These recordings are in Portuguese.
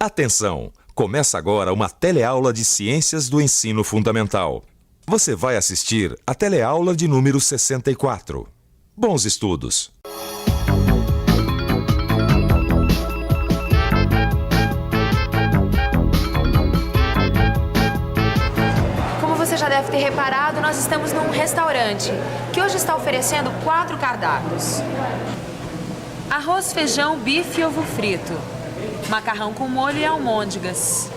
Atenção! Começa agora uma teleaula de Ciências do Ensino Fundamental. Você vai assistir a teleaula de número 64. Bons estudos! Como você já deve ter reparado, nós estamos num restaurante que hoje está oferecendo 4 cardápios. Arroz, feijão, bife e ovo frito. Macarrão com molho e almôndegas.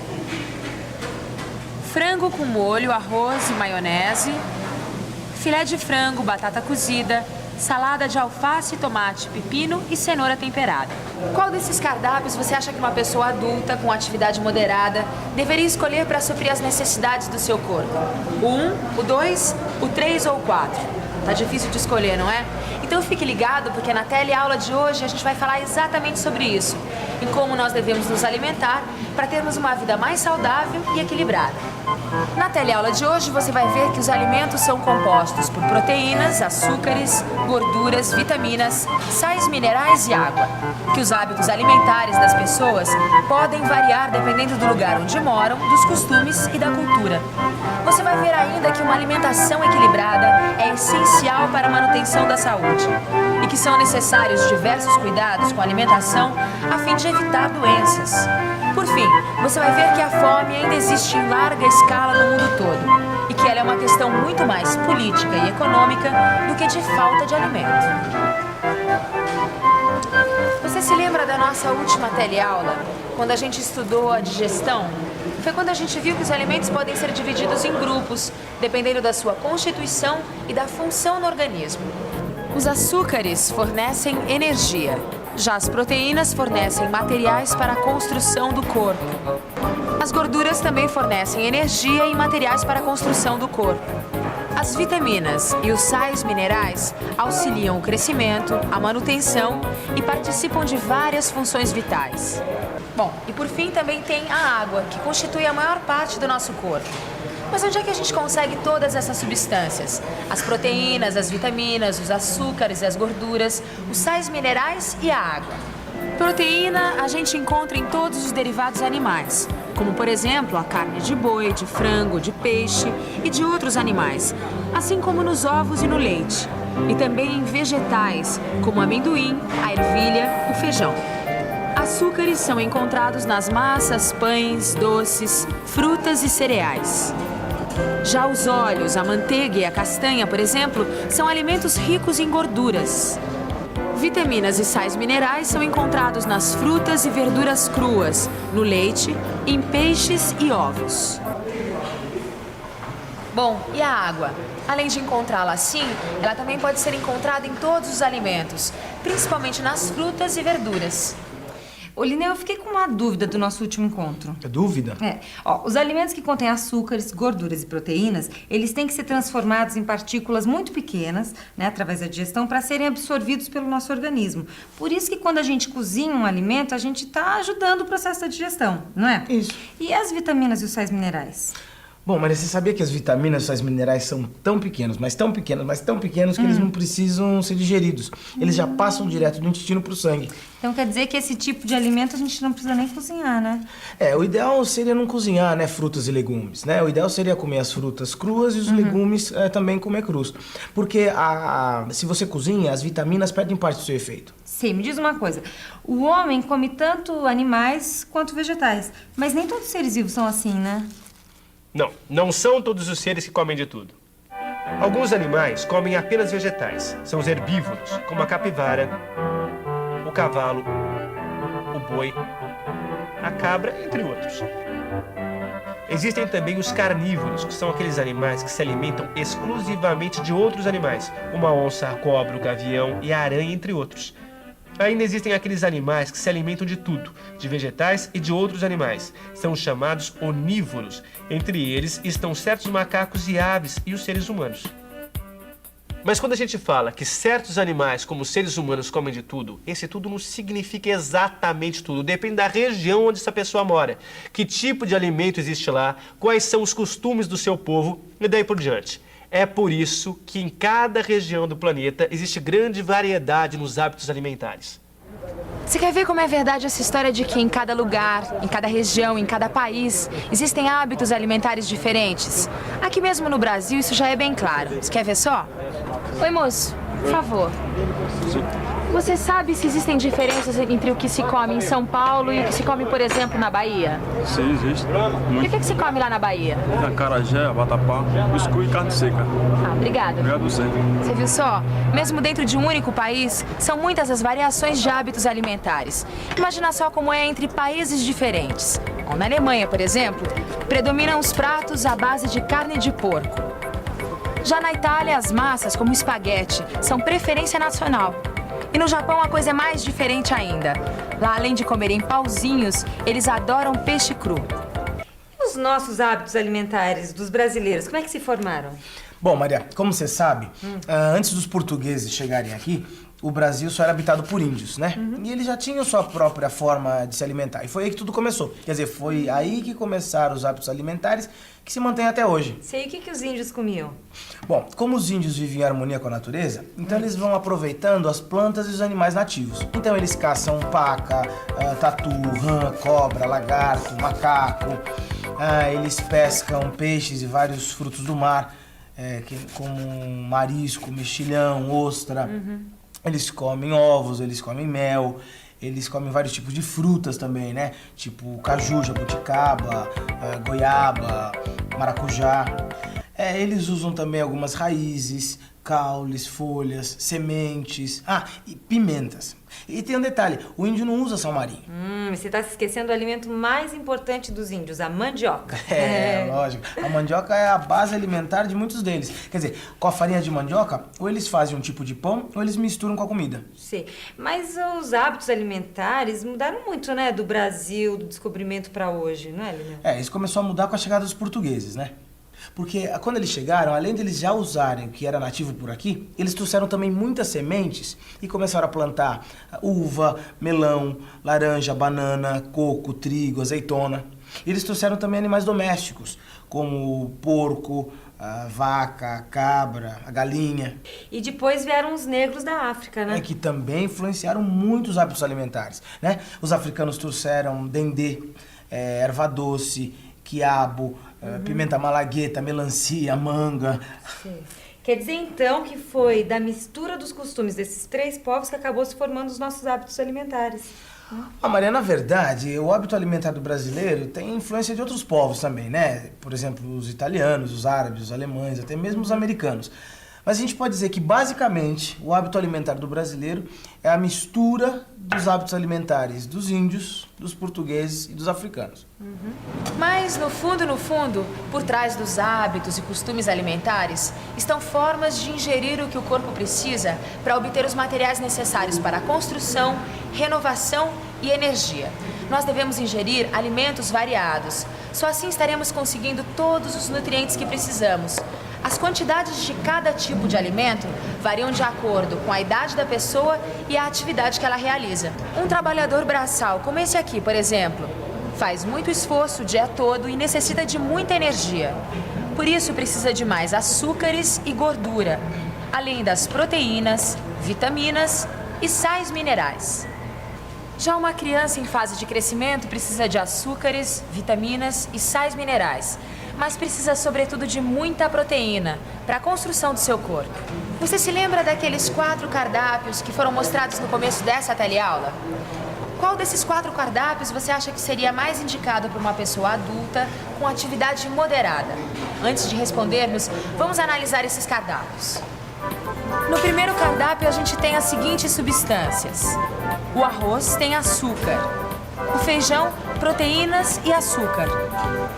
Frango com molho, arroz e maionese. Filé de frango, batata cozida. Salada de alface, tomate, pepino e cenoura temperada. Qual desses cardápios você acha que uma pessoa adulta com atividade moderada deveria escolher para suprir as necessidades do seu corpo? O 1, o 2, o 3 ou o 4? Tá difícil de escolher, não é? Então fique ligado, porque na teleaula de hoje a gente vai falar exatamente sobre isso, em como nós devemos nos alimentar para termos uma vida mais saudável e equilibrada. Na teleaula de hoje você vai ver que os alimentos são compostos por proteínas, açúcares, gorduras, vitaminas, sais minerais e água. Que os hábitos alimentares das pessoas podem variar dependendo do lugar onde moram, dos costumes e da cultura. Você vai ver ainda que uma alimentação equilibrada é essencial para a manutenção da saúde e que são necessários diversos cuidados com a alimentação a fim de evitar doenças. Por fim, você vai ver que a fome ainda existe em larga escala no mundo todo e que ela é uma questão muito mais política e econômica do que de falta de alimento. Você se lembra da nossa última teleaula, quando a gente estudou a digestão? Foi quando a gente viu que os alimentos podem ser divididos em grupos, dependendo da sua constituição e da função no organismo. Os açúcares fornecem energia. Já as proteínas fornecem materiais para a construção do corpo. As gorduras também fornecem energia e materiais para a construção do corpo. As vitaminas e os sais minerais auxiliam o crescimento, a manutenção e participam de várias funções vitais. Bom, e por fim também tem a água, que constitui a maior parte do nosso corpo. Mas onde é que a gente consegue todas essas substâncias? As proteínas, as vitaminas, os açúcares e as gorduras, os sais minerais e a água. Proteína a gente encontra em todos os derivados animais, como por exemplo a carne de boi, de frango, de peixe e de outros animais, assim como nos ovos e no leite. E também em vegetais, como o amendoim, a ervilha, o feijão. Açúcares são encontrados nas massas, pães, doces, frutas e cereais. Já os óleos, a manteiga e a castanha, por exemplo, são alimentos ricos em gorduras. Vitaminas e sais minerais são encontrados nas frutas e verduras cruas, no leite, em peixes e ovos. Bom, e a água? Além de encontrá-la assim, ela também pode ser encontrada em todos os alimentos, principalmente nas frutas e verduras. Ô, Linnea, eu fiquei com uma dúvida do nosso último encontro. É dúvida? Os alimentos que contêm açúcares, gorduras e proteínas, eles têm que ser transformados em partículas muito pequenas, né, através da digestão, para serem absorvidos pelo nosso organismo. Por isso que quando a gente cozinha um alimento, a gente está ajudando o processo da digestão, não é? Isso. E as vitaminas e os sais minerais? Bom, Maria, você sabia que as vitaminas e os sais minerais são tão pequenos, mas tão pequenos que eles não precisam ser digeridos. Eles já passam direto do intestino pro sangue. Então quer dizer que esse tipo de alimento a gente não precisa nem cozinhar, né? O ideal seria não cozinhar, né, frutas e legumes, né? O ideal seria comer as frutas cruas e os legumes também comer crus. Porque se você cozinha, as vitaminas perdem parte do seu efeito. Sim, me diz uma coisa. O homem come tanto animais quanto vegetais, mas nem todos os seres vivos são assim, né? Não são todos os seres que comem de tudo. Alguns animais comem apenas vegetais. São os herbívoros, como a capivara, o cavalo, o boi, a cabra, entre outros. Existem também os carnívoros, que são aqueles animais que se alimentam exclusivamente de outros animais, como a onça, a cobra, o gavião e a aranha, entre outros. Ainda existem aqueles animais que se alimentam de tudo, de vegetais e de outros animais. São chamados onívoros. Entre eles estão certos macacos e aves e os seres humanos. Mas quando a gente fala que certos animais, como os seres humanos, comem de tudo, esse tudo não significa exatamente tudo. Depende da região onde essa pessoa mora, que tipo de alimento existe lá, quais são os costumes do seu povo e daí por diante. É por isso que em cada região do planeta existe grande variedade nos hábitos alimentares. Você quer ver como é verdade essa história de que em cada lugar, em cada região, em cada país, existem hábitos alimentares diferentes? Aqui mesmo no Brasil isso já é bem claro. Você quer ver só? Oi, moço, por favor. Você sabe se existem diferenças entre o que se come em São Paulo e o que se come, por exemplo, na Bahia? Sim, existe. E o que se come lá na Bahia? Acarajé, vatapá, cuscuz e carne seca. Ah, obrigada. Obrigado você. Você viu só? Mesmo dentro de um único país, são muitas as variações de hábitos alimentares. Imagina só como é entre países diferentes. Bom, na Alemanha, por exemplo, predominam os pratos à base de carne de porco. Já na Itália, as massas, como o espaguete, são preferência nacional. E no Japão a coisa é mais diferente ainda. Lá, além de comerem pauzinhos, eles adoram peixe cru. Os nossos hábitos alimentares dos brasileiros, como é que se formaram? Bom, Maria, como você sabe, antes dos portugueses chegarem aqui, o Brasil só era habitado por índios, né? E eles já tinham sua própria forma de se alimentar. E foi aí que tudo começou. Quer dizer, foi aí que começaram os hábitos alimentares que se mantêm até hoje. Sei, o que os índios comiam? Bom, como os índios vivem em harmonia com a natureza, então eles vão aproveitando as plantas e os animais nativos. Então eles caçam paca, tatu, rã, cobra, lagarto, macaco. Eles pescam peixes e vários frutos do mar, como marisco, mexilhão, ostra. Eles comem ovos, eles comem mel, eles comem vários tipos de frutas também, né? Tipo caju, jabuticaba, goiaba, maracujá. Eles usam também algumas raízes, caules, folhas, sementes, e pimentas. E tem um detalhe, o índio não usa sal marinho. Você está se esquecendo do alimento mais importante dos índios, a mandioca. Lógico. A mandioca é a base alimentar de muitos deles. Quer dizer, com a farinha de mandioca, ou eles fazem um tipo de pão, ou eles misturam com a comida. Sei. Mas os hábitos alimentares mudaram muito, né? Do Brasil, do descobrimento para hoje, não é, Lineu? Isso começou a mudar com a chegada dos portugueses, né? Porque quando eles chegaram, além de eles já usarem o que era nativo por aqui, eles trouxeram também muitas sementes e começaram a plantar uva, melão, laranja, banana, coco, trigo, azeitona. Eles trouxeram também animais domésticos, como o porco, a vaca, a cabra, a galinha. E depois vieram os negros da África, né? Que também influenciaram muito os hábitos alimentares, né? Os africanos trouxeram dendê, erva doce, quiabo, pimenta malagueta, melancia, manga. Sim. Quer dizer, então, que foi da mistura dos costumes desses três povos que acabou se formando os nossos hábitos alimentares. Maria, na verdade, o hábito alimentar do brasileiro tem influência de outros povos também, né? Por exemplo, os italianos, os árabes, os alemães, até mesmo os americanos. Mas a gente pode dizer que, basicamente, o hábito alimentar do brasileiro é a mistura dos hábitos alimentares dos índios, dos portugueses e dos africanos. Mas, no fundo, por trás dos hábitos e costumes alimentares, estão formas de ingerir o que o corpo precisa para obter os materiais necessários para a construção, renovação e energia. Nós devemos ingerir alimentos variados. Só assim estaremos conseguindo todos os nutrientes que precisamos. As quantidades de cada tipo de alimento variam de acordo com a idade da pessoa e a atividade que ela realiza. Um trabalhador braçal, como esse aqui, por exemplo, faz muito esforço o dia todo e necessita de muita energia. Por isso, precisa de mais açúcares e gordura, além das proteínas, vitaminas e sais minerais. Já uma criança em fase de crescimento precisa de açúcares, vitaminas e sais minerais, mas precisa sobretudo de muita proteína para a construção do seu corpo. Você se lembra daqueles 4 cardápios que foram mostrados no começo dessa teleaula? Qual desses 4 cardápios você acha que seria mais indicado para uma pessoa adulta com atividade moderada? Antes de respondermos, vamos analisar esses cardápios. No primeiro cardápio, a gente tem as seguintes substâncias. O arroz tem açúcar. O feijão, proteínas e açúcar.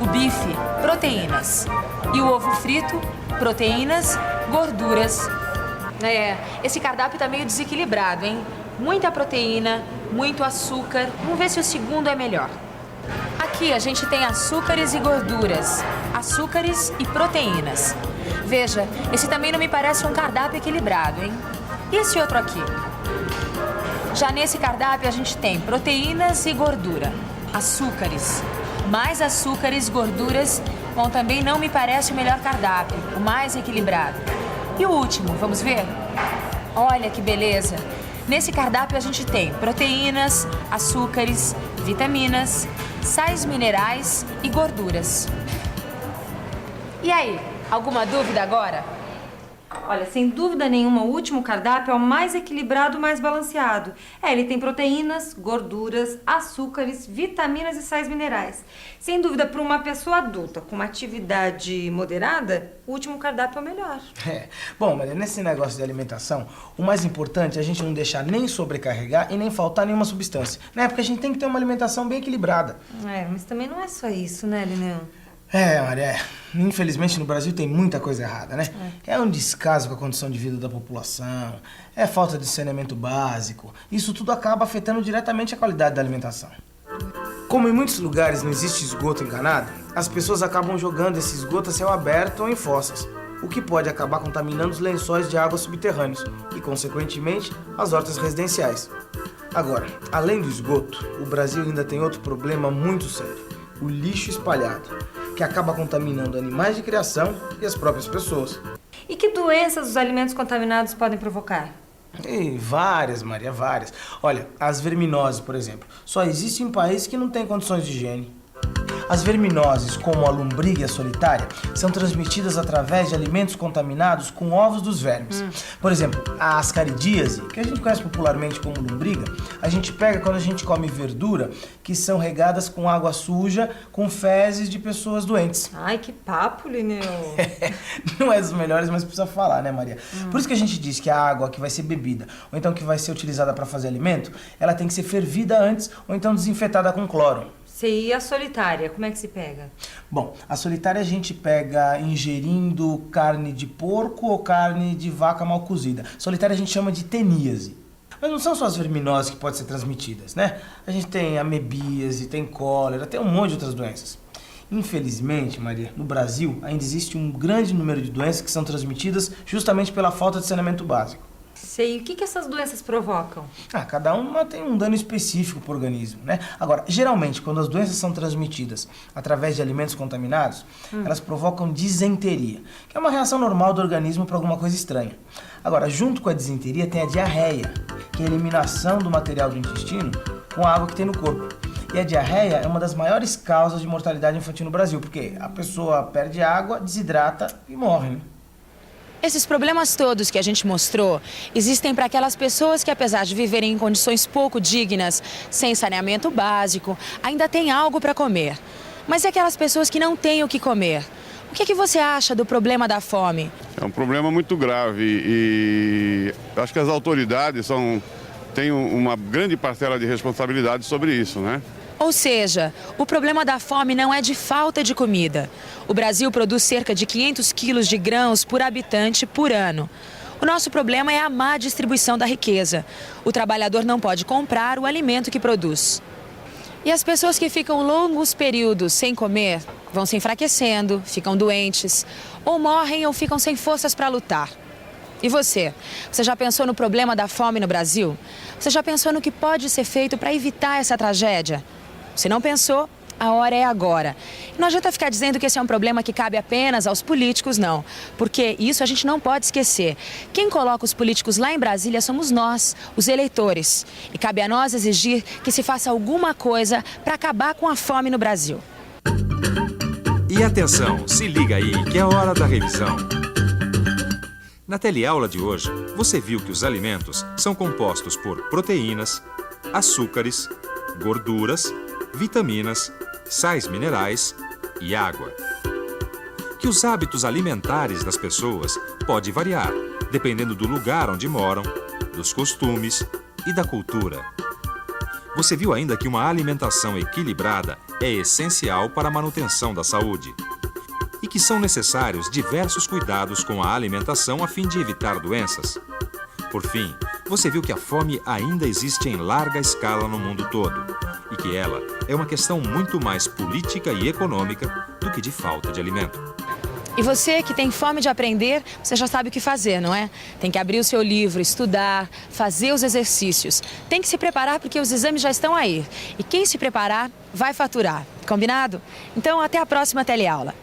O bife, proteínas. E o ovo frito, proteínas, gorduras. Esse cardápio tá meio desequilibrado, hein? Muita proteína, muito açúcar. Vamos ver se o segundo é melhor. Aqui a gente tem açúcares e gorduras, açúcares e proteínas. Veja, esse também não me parece um cardápio equilibrado, hein? E esse outro aqui? Já nesse cardápio a gente tem proteínas e gordura, açúcares. Mais açúcares, gorduras, bom, também não me parece o melhor cardápio, o mais equilibrado. E o último, vamos ver? Olha que beleza! Nesse cardápio a gente tem proteínas, açúcares, vitaminas, sais minerais e gorduras. E aí, alguma dúvida agora? Olha, sem dúvida nenhuma, o último cardápio é o mais equilibrado, mais balanceado. Ele tem proteínas, gorduras, açúcares, vitaminas e sais minerais. Sem dúvida, para uma pessoa adulta com uma atividade moderada, o último cardápio é o melhor. Bom, Maria, nesse negócio de alimentação, o mais importante é a gente não deixar nem sobrecarregar e nem faltar nenhuma substância, né? Porque a gente tem que ter uma alimentação bem equilibrada. Mas também não é só isso, né, Lineu? Maria, infelizmente no Brasil tem muita coisa errada, né? É um descaso com a condição de vida da população, é falta de saneamento básico. Isso tudo acaba afetando diretamente a qualidade da alimentação. Como em muitos lugares não existe esgoto encanado, as pessoas acabam jogando esse esgoto a céu aberto ou em fossas, o que pode acabar contaminando os lençóis de água subterrâneos e, consequentemente, as hortas residenciais. Agora, além do esgoto, o Brasil ainda tem outro problema muito sério: o lixo espalhado, que acaba contaminando animais de criação e as próprias pessoas. E que doenças os alimentos contaminados podem provocar? Várias, Maria, várias. Olha, as verminoses, por exemplo, só existem em países que não têm condições de higiene. As verminoses, como a lombriga e a solitária, são transmitidas através de alimentos contaminados com ovos dos vermes. Por exemplo, a ascaridíase, que a gente conhece popularmente como lombriga, a gente pega quando a gente come verdura que são regadas com água suja, com fezes de pessoas doentes. Ai, que papo, Lineu! Não é dos melhores, mas precisa falar, né, Maria? Por isso que a gente diz que a água que vai ser bebida, ou então que vai ser utilizada para fazer alimento, ela tem que ser fervida antes, ou então desinfetada com cloro. E a solitária, como é que se pega? Bom, a solitária a gente pega ingerindo carne de porco ou carne de vaca mal cozida. Solitária a gente chama de teníase. Mas não são só as verminoses que podem ser transmitidas, né? A gente tem amebíase, tem cólera, tem um monte de outras doenças. Infelizmente, Maria, no Brasil ainda existe um grande número de doenças que são transmitidas justamente pela falta de saneamento básico. E o que essas doenças provocam? Cada uma tem um dano específico para o organismo, né? Agora, geralmente, quando as doenças são transmitidas através de alimentos contaminados, elas provocam disenteria, que é uma reação normal do organismo para alguma coisa estranha. Agora, junto com a disenteria tem a diarreia, que é a eliminação do material do intestino com a água que tem no corpo. E a diarreia é uma das maiores causas de mortalidade infantil no Brasil, porque a pessoa perde água, desidrata e morre, né? Esses problemas todos que a gente mostrou existem para aquelas pessoas que, apesar de viverem em condições pouco dignas, sem saneamento básico, ainda têm algo para comer. Mas e aquelas pessoas que não têm o que comer? O que você acha do problema da fome? É um problema muito grave e acho que as autoridades têm uma grande parcela de responsabilidade sobre isso, né? Ou seja, o problema da fome não é de falta de comida. O Brasil produz cerca de 500 quilos de grãos por habitante por ano. O nosso problema é a má distribuição da riqueza. O trabalhador não pode comprar o alimento que produz. E as pessoas que ficam longos períodos sem comer vão se enfraquecendo, ficam doentes, ou morrem ou ficam sem forças para lutar. E você? Você já pensou no problema da fome no Brasil? Você já pensou no que pode ser feito para evitar essa tragédia? Se não pensou, a hora é agora. E não adianta ficar dizendo que esse é um problema que cabe apenas aos políticos, não. Porque isso a gente não pode esquecer. Quem coloca os políticos lá em Brasília somos nós, os eleitores. E cabe a nós exigir que se faça alguma coisa para acabar com a fome no Brasil. E atenção, se liga aí que é hora da revisão. Na teleaula de hoje, você viu que os alimentos são compostos por proteínas, açúcares, gorduras, vitaminas, sais minerais e água. Que os hábitos alimentares das pessoas podem variar, dependendo do lugar onde moram, dos costumes e da cultura. Você viu ainda que uma alimentação equilibrada é essencial para a manutenção da saúde e que são necessários diversos cuidados com a alimentação a fim de evitar doenças. Por fim, você viu que a fome ainda existe em larga escala no mundo todo e que ela é uma questão muito mais política e econômica do que de falta de alimento. E você que tem fome de aprender, você já sabe o que fazer, não é? Tem que abrir o seu livro, estudar, fazer os exercícios. Tem que se preparar porque os exames já estão aí. E quem se preparar vai faturar. Combinado? Então, até a próxima teleaula.